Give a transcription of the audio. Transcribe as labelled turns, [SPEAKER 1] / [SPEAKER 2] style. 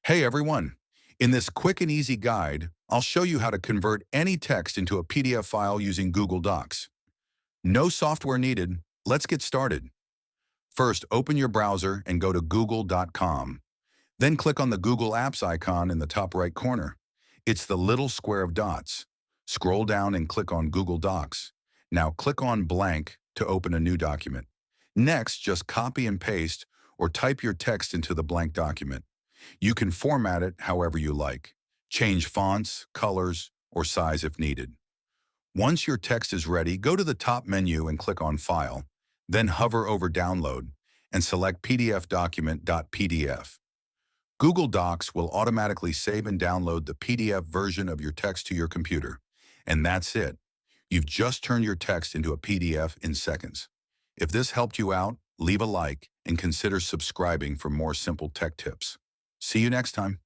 [SPEAKER 1] Hey everyone! In this quick and easy guide, I'll show you how to convert any text into a PDF file using Google Docs. No software needed. Let's get started. First, open your browser and go to google.com. Then click on the Google Apps icon in the top right corner. It's the little square of dots. Scroll down and click on Google Docs. Now click on blank to open a new document. Next, just copy and paste or type your text into the blank document. You can format it however you like. Change fonts, colors, or size if needed. Once your text is ready, go to the top menu and click on File, then hover over Download and select PDF document.pdf. Google Docs will automatically save and download the PDF version of your text to your computer. And that's it. You've just turned your text into a PDF in seconds. If this helped you out, leave a like and consider subscribing for more simple tech tips. See you next time.